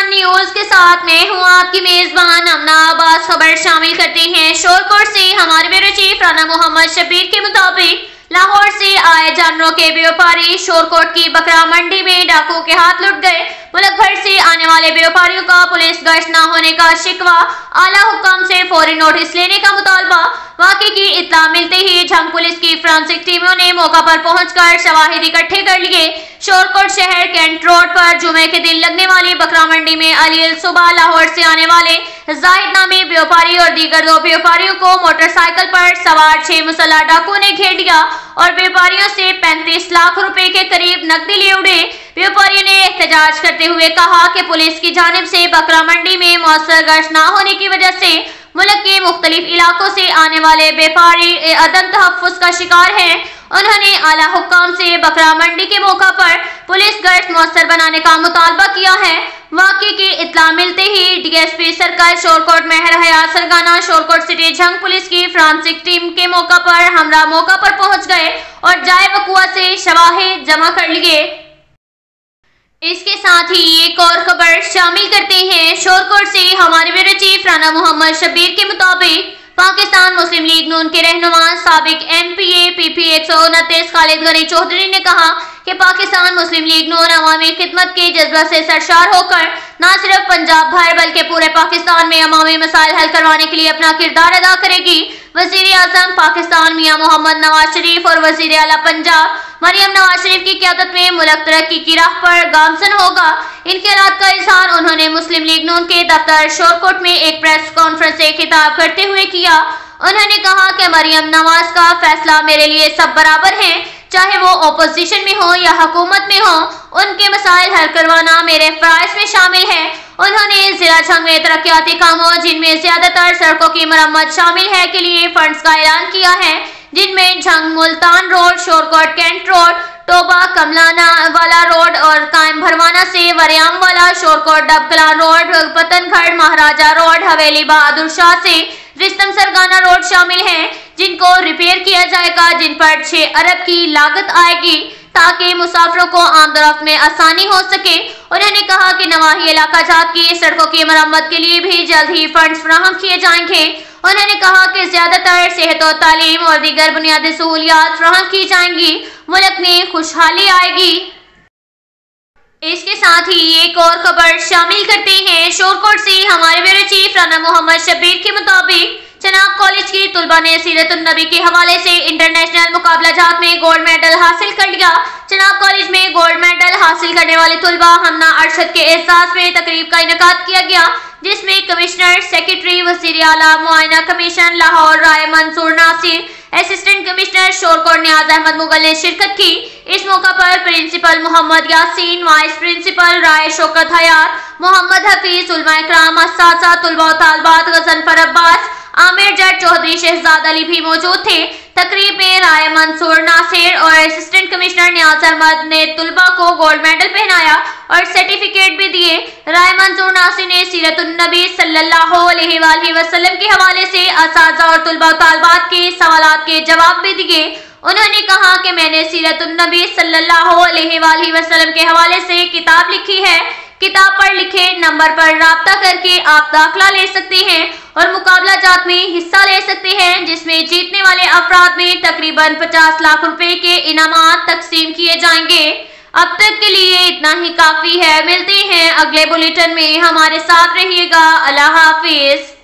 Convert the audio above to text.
One news के साथ मैं हूं आपकी मेजबान अमना आबाद। खबर शामिल करते हैं शोरकोट से। हमारे ब्यूरो चीफ राना मोहम्मद शबीर के मुताबिक लाहौर से आए जानवरों के व्यापारी शोरकोट की बकरा मंडी में डाकुओं के हाथ लुट गए। मुल्क भर से आने वाले व्यापारियों का पुलिस गश्त न होने का शिकवा, आला हुक्म से फौरी नोटिस लेने का मुतालबा। वाक़े की इत्तला मिलते ही झंग पुलिस की फोरेंसिक टीमों ने मौका पर पहुंचकर शवाहिद इकट्ठे कर लिए। शोरकोट शहर कैंट रोड पर जुमे के दिन लगने वाली बकरा मंडी में अलील सुबह लाहौर से आने वाले जाहिद नामी व्यापारी और दीगर दो व्यापारियों को मोटरसाइकिल पर सवार 6 मुसल्लह डाकुओं ने घेर लिया और व्यापारियों से 35 लाख रुपए के करीब नकदी लिए उड़े। व्यापारियों ने एहतजाज करते हुए कहा कि पुलिस की जानिब से बकरा मंडी में मौसर गश्त न होने की वजह से मुल्क के मुख्तलिफ इलाकों से आने वाले व्यापारी अदम तहफ्फुज का शिकार हैं। उन्होंने आला हुक्म से बकरा मंडी के मौका पर पुलिस गश्त मौसर बनाने का मुतालबा किया है। वाक़े की इत्तला मिलते ही डीएसपी सर्कल शोरकोट मेहर हयात सरगाना शोरकोट सिटी झंग पुलिस की फोरेंसिक टीम के मौका पर पहुंच गए और जाए वकुआ से शवाहिद जमा कर लिए। इसके साथ ही एक और खबर शामिल करते हैं शोरकोट से। हमारे ब्यूरो चीफ राना मोहम्मद शबीर के मुताबिक पाकिस्तान मुस्लिम लीग नून के रहनुमा साबिक MPA PP 129 खालिद गनी चौधरी ने कहा कि पाकिस्तान मुस्लिम लीग नून अवामी खिदमत के जज्बा से सरशार होकर न सिर्फ पंजाब भर बल्कि पूरे पाकिस्तान में अवामी मसाइल हल करवाने के लिए अपना किरदार अदा करेगी। वजीर आजम पाकिस्तान मियां मोहम्मद नवाज शरीफ और वजीर आला पंजाब मरियम नवाज शरीफ की क़यादत में मुल्क तरक्की की राह पर गामजन होगा। इन ख्यालात का इजहार उन्होंने मुस्लिम लीग नून के दफ्तर शोरकोट में एक प्रेस कॉन्फ्रेंस से खिताब करते हुए किया। उन्होंने कहा कि मरियम नवाज का फैसला मेरे लिए सब बराबर है, चाहे वो अपोजिशन में हो या हुकूमत में हो, उनके मसाइल हल करवाना मेरे फराइज में शामिल है। उन्होंने जिला झंग में तरक्याती कामों जिनमें ज्यादातर सड़कों की मरम्मत शामिल है के लिए फंड्स का ऐलान किया है, जिनमें Jhang Multan road, Shorkot cantt road, Toba Kamalana वाला रोड और कायम भरवाना से वरियाम वाला, शोरकोट डबकला रोड, पतनगढ़ महाराजा रोड, हवेली बहादुर शाह से रिस्तम सरगाना रोड शामिल हैं, जिनको रिपेयर किया जाएगा, जिन पर 6 अरब की लागत आएगी ताकि मुसाफिरों को आमदरफ्त में आसानी हो सके। उन्होंने कहा कि नवाही इलाका जात की सड़कों की मरम्मत के लिए भी जल्द ही फंड्स फराहम किए जाएंगे। उन्होंने कहा कि ज्यादातर सेहत और तालीम और दीगर बुनियादी सहूलियात फराहम की जाएंगी, मुल्क में खुशहाली आएगी। इसके साथ ही एक और खबर शामिल करते हैं शोरकोट से। हमारे ब्यूरो चीफ राना मोहम्मद शबीर के मुताबिक चनाब कॉलेज की तुलबा ने सीरतुन नबी के हवाले से इंटरनेशनल मुकाबला जात में गोल्ड मेडल हासिल कर लिया। चनाब कॉलेज में गोल्ड मेडल हासिल करने वाली तुलबा हमना अरशद के एहसास में तकरीब का इनेकाद किया गया, जिसमें कमिश्नर सेक्रेटरी वज़ीर आला मुआयना commission Lahore Rai Mansoor Nasir, assistant commissioner Shorkot Niaz Ahmad Mughal ने शिरकत की। इस मौका पर principal Mohammad Yasin, vice principal Rai Shaukat Hayat, Mohammad Hafeez, उलमा इकराम, असातिज़ा, तुलबा व तालिबात, गजनफर अब्बास, आमिर जट चौधरी, शहजाद अली भी मौजूद थे। तकरीब में राय मंसूर नासिर और असिस्टेंट कमिश्नर नियाज अहमद ने तुलबा को गोल्ड मेडल पहनाया और सर्टिफिकेट भी दिए। राय मंसूर नासिर ने सीरतुन नबी सल्लल्लाहु अलैहि वसल्लम के हवाले से असातिज़ा और तुलबा तालिबात के सवालात के जवाब भी दिए। उन्होंने कहा कि मैंने सीरतुन नबी सल्लल्लाहु अलैहि वसल्लम के हवाले से किताब लिखी है। किताब पर लिखे नंबर पर राब्ता करके आप दाखिला ले सकते हैं और मुकाबला जात में हिस्सा ले सकते हैं, जिसमें जीतने वाले अफराद में तकरीबन 50 लाख रुपए के इनामात तकसीम किए जाएंगे। अब तक के लिए इतना ही काफी है। मिलते हैं अगले बुलेटिन में, हमारे साथ रहिएगा। अल्लाह हाफिज।